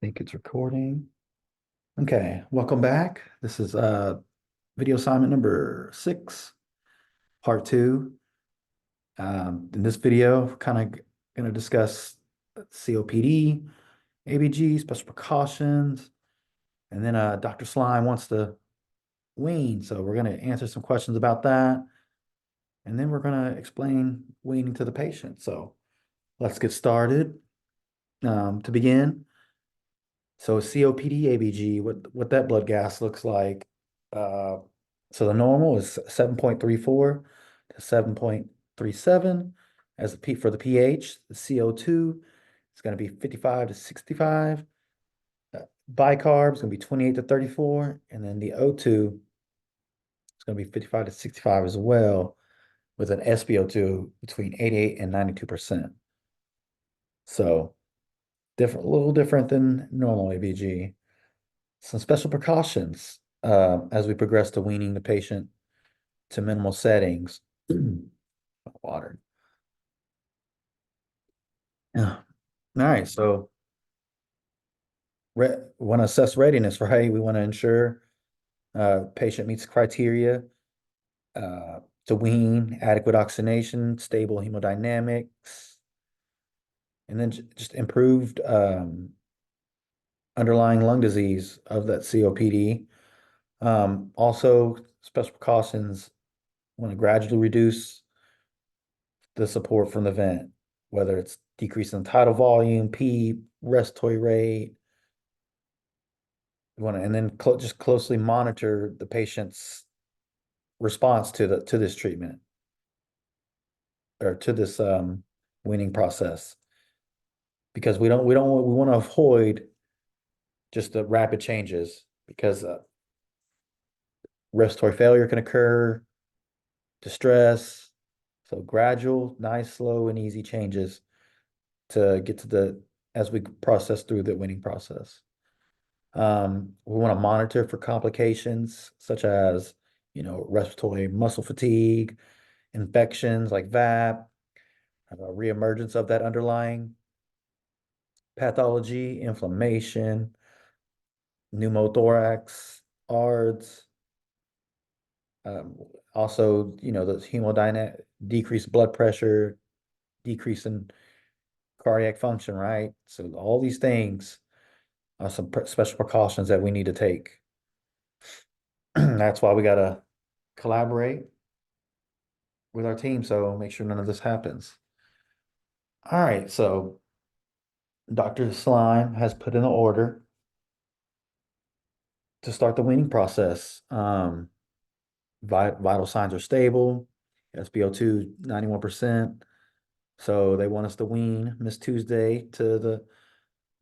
Think it's recording. Okay, welcome back. This is video assignment number 6, part 2. In this video, kind of going to discuss COPD, ABG, special precautions, and then Dr. Slime wants to wean, so we're going to answer some questions about that, and then we're going to explain weaning to the patient. So let's get started. To begin, so COPD, ABG, what that blood gas looks like. Uh, so the normal is 7.34 to 7.37 as the P for the pH. The CO2 is going to be 55 to 65. Bicarb is going to be 28 to 34, and then the O2 is going to be 55 to 65 as well, with an SpO2 between 88 and 92%. So different, a little different than normal ABG. Some special precautions as we progress to weaning the patient to minimal settings. Water. Yeah. All right. So want to assess readiness, right? We want to ensure patient meets criteria to wean, adequate oxygenation, stable hemodynamics, and then just improved underlying lung disease of that COPD. Also, special precautions want to gradually reduce the support from the vent, whether it's decreasing tidal volume, P, respiratory rate. You want to, and then just closely monitor the patient's response to this treatment or to this weaning process, because we want to avoid just the rapid changes, because respiratory failure can occur, distress. So gradual, nice, slow, and easy changes to get to as we process through the weaning process. We want to monitor for complications such as, respiratory muscle fatigue, infections like VAP, reemergence of that underlying pathology, inflammation, pneumothorax, ARDS. Also, the hemodynamic, decreased blood pressure, decrease in cardiac function, right? So all these things are some special precautions that we need to take. That's why we got to collaborate with our team, so make sure none of this happens. All right, so Dr. Slime has put in the order to start the weaning process. Vital signs are stable, SpO2 91%. So they want us to wean Miss Tuesday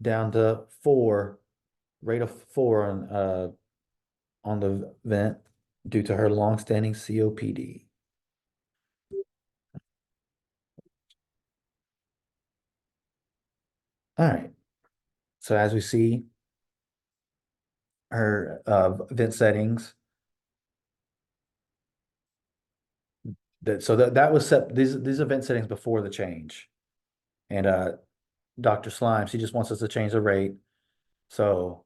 down to 4, rate of 4 on the vent due to her longstanding COPD. All right. So as we see, her vent settings, that was set, these event settings before the change. And Dr. Slime, she just wants us to change the rate. So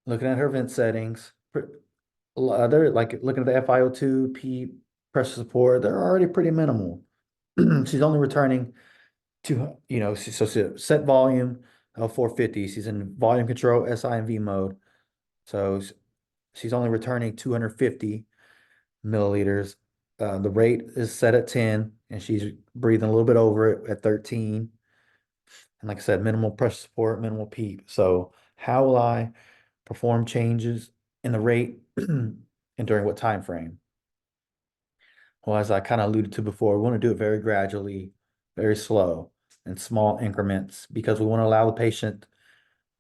looking at her vent settings, they're like looking at the FiO2, P pressure support, they're already pretty minimal. She's only returning to, so she set volume of 450. She's in volume control SIMV mode. So she's only returning 250 milliliters. The rate is set at 10, and she's breathing a little bit over it at 13. And like I said, minimal pressure support, minimal PEEP. So how will I perform changes in the rate and during what time frame? Well, as I kind of alluded to before, we want to do it very gradually, very slow, in small increments, because we want to allow the patient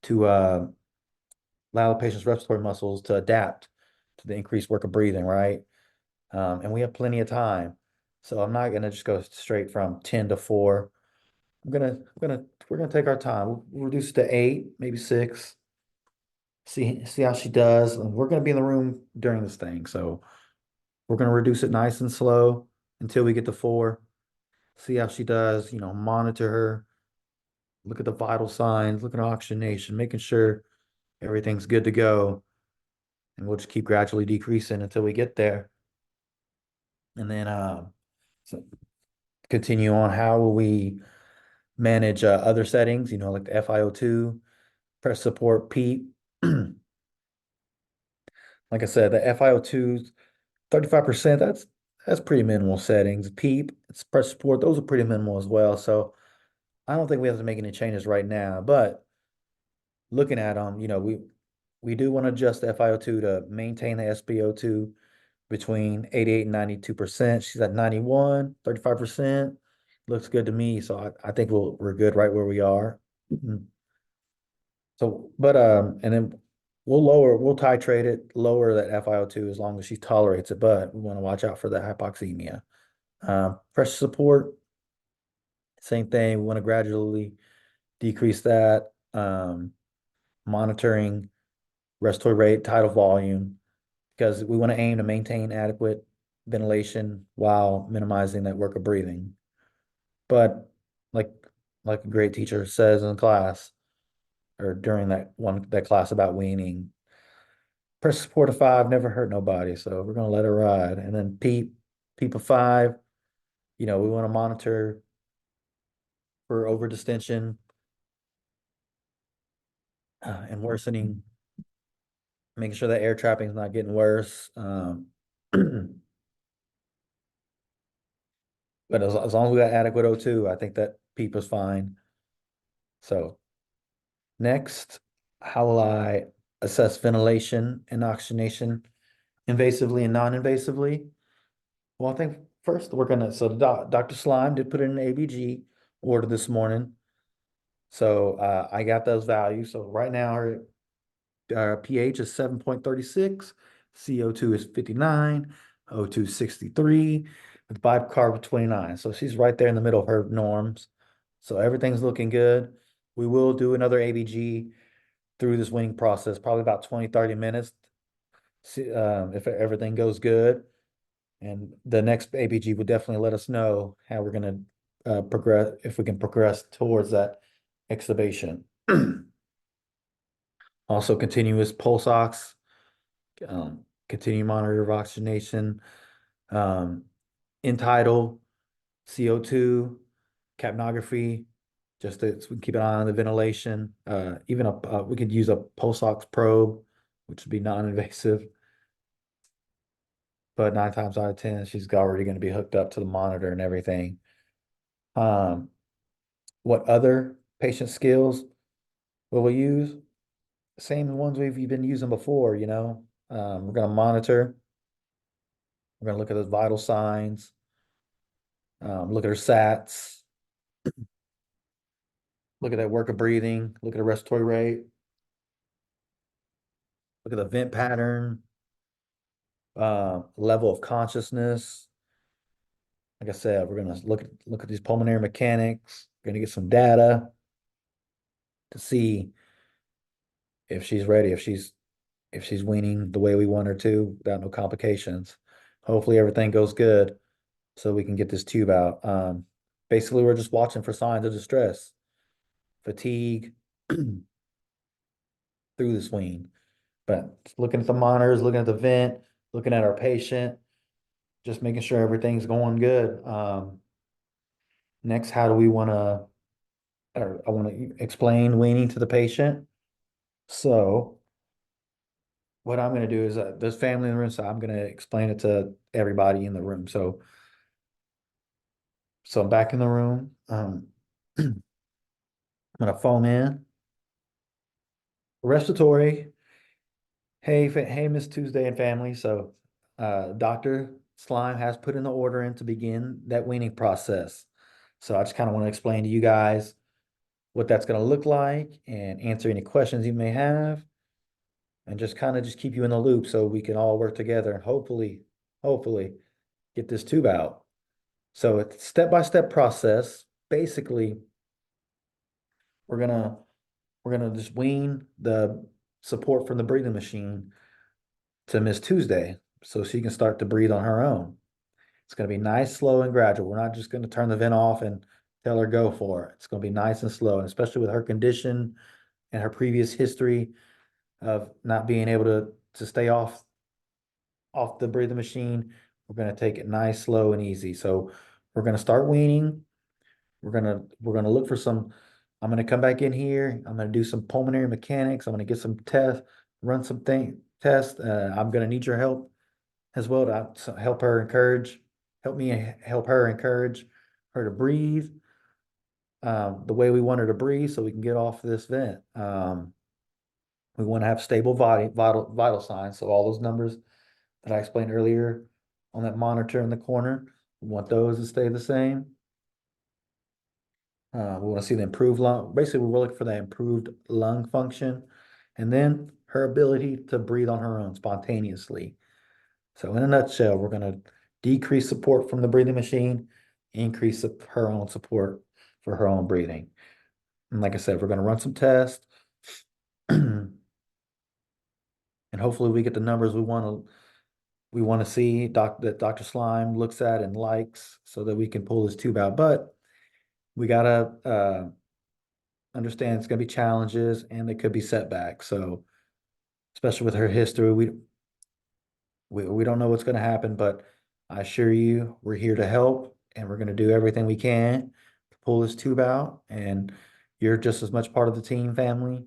to allow the patient's respiratory muscles to adapt to the increased work of breathing, right? And we have plenty of time. So I'm not gonna just go straight from 10 to 4. We're gonna take our time. We'll reduce it to 8, maybe 6. See how she does. And we're gonna be in the room during this thing. So we're gonna reduce it nice and slow until we get to 4. See how she does, monitor her, look at the vital signs, look at oxygenation, making sure everything's good to go. And we'll just keep gradually decreasing until we get there. And then so continue on how will we manage other settings, like the FiO2, press support, PEEP. Like I said, the FiO2 35%, that's pretty minimal settings. PEEP, press support, those are pretty minimal as well. So I don't think we have to make any changes right now, but looking at them, we do want to adjust the FiO2 to maintain the SpO2 between 88 and 92%. She's at 91, 35%. Looks good to me. So I think we're good right where we are. Mhm. So, but and then we'll titrate it, lower that FiO2 as long as she tolerates it, but we want to watch out for the hypoxemia. Pressure support, same thing. We want to gradually decrease that. Monitoring respiratory rate, tidal volume, because we want to aim to maintain adequate ventilation while minimizing that work of breathing. But like like a great teacher says in class or during that class about weaning, press support of 5 never hurt nobody. So we're gonna let it ride. And then PEEP of 5, we want to monitor for over distension and worsening, making sure that air trapping is not getting worse. But as long as we got adequate O2, I think that PEEP is fine. So next, how will I assess ventilation and oxygenation invasively and non-invasively? Well, I think first so Dr. Slime did put in an ABG order this morning. So I got those values. So right now our pH is 7.36, CO2 is 59, O2 is 63, with bicarb 29. So she's right there in the middle of her norms. So everything's looking good. We will do another ABG through this weaning process, probably about 20, 30 minutes. See, if everything goes good. And the next ABG would definitely let us know how we're going to progress, if we can progress towards that extubation. Also, continuous pulse ox, continue monitor of oxygenation, um, end-tidal, CO2, capnography, just to so we can keep an eye on the ventilation. Even we could use a pulse ox probe, which would be non-invasive. But 9 times out of 10, she's already going to be hooked up to the monitor and everything. Um, what other patient skills will we use? Same ones we've been using before, we're going to monitor. We're going to look at those vital signs, look at her SATs, look at that work of breathing, look at the respiratory rate, look at the vent pattern, level of consciousness. Like I said, we're going to look at these pulmonary mechanics. We're going to get some data to see if she's ready, if she's weaning the way we want her to without no complications. Hopefully everything goes good so we can get this tube out. Basically, we're just watching for signs of distress, fatigue through this wean. But looking at the monitors, looking at the vent, looking at our patient, just making sure everything's going good. Next, how do we want to, I want to explain weaning to the patient. So what I'm going to do is there's family in the room, so I'm going to explain it to everybody in the room. So I'm back in the room. I'm going to phone in. Respiratory. Hey, Miss Tuesday and family. So, Dr. Slime has put in the order in to begin that weaning process. So I just kind of want to explain to you guys what that's going to look like and answer any questions you may have and just kind of just keep you in the loop so we can all work together and hopefully get this tube out. So it's a step-by-step process. Basically, we're gonna just wean the support from the breathing machine to Miss Tuesday so she can start to breathe on her own. It's going to be nice, slow, and gradual. We're not just going to turn the vent off and tell her go for it. It's gonna be nice and slow, and especially with her condition and her previous history of not being able to stay off the breathing machine. We're gonna take it nice, slow, and easy. So we're gonna start weaning. We're gonna look for some. I'm gonna come back in here. I'm gonna do some pulmonary mechanics. I'm gonna get some tests, run some tests. I'm gonna need your help as well to help her encourage, help me help her encourage her to breathe the way we want her to breathe, so we can get off this vent. We want to have stable vital signs. So all those numbers that I explained earlier on that monitor in the corner, we want those to stay the same. We want to see the improved lung. Basically, we're looking for that improved lung function, and then her ability to breathe on her own spontaneously. So, in a nutshell, we're going to decrease support from the breathing machine, increase her own support for her own breathing. And like I said, we're going to run some tests, and hopefully, we get the numbers we want to see. That Dr. Slime looks at and likes, so that we can pull this tube out. But we gotta understand it's gonna be challenges and there could be setbacks. So especially with her history, we don't know what's gonna happen, but I assure you, we're here to help and we're gonna do everything we can to pull this tube out. And you're just as much part of the team family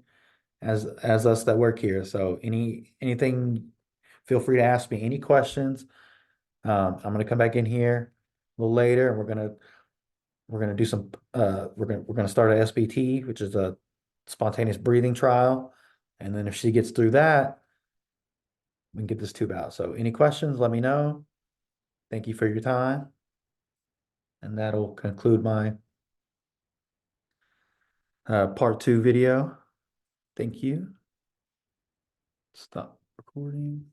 as us that work here. So anything, feel free to ask me any questions. I'm gonna come back in here a little later and we're gonna do some we're gonna start a SBT, which is a spontaneous breathing trial. And then if she gets through that, we can get this tube out. So any questions, let me know. Thank you for your time. And that'll conclude my part 2 video. Thank you. Stop recording.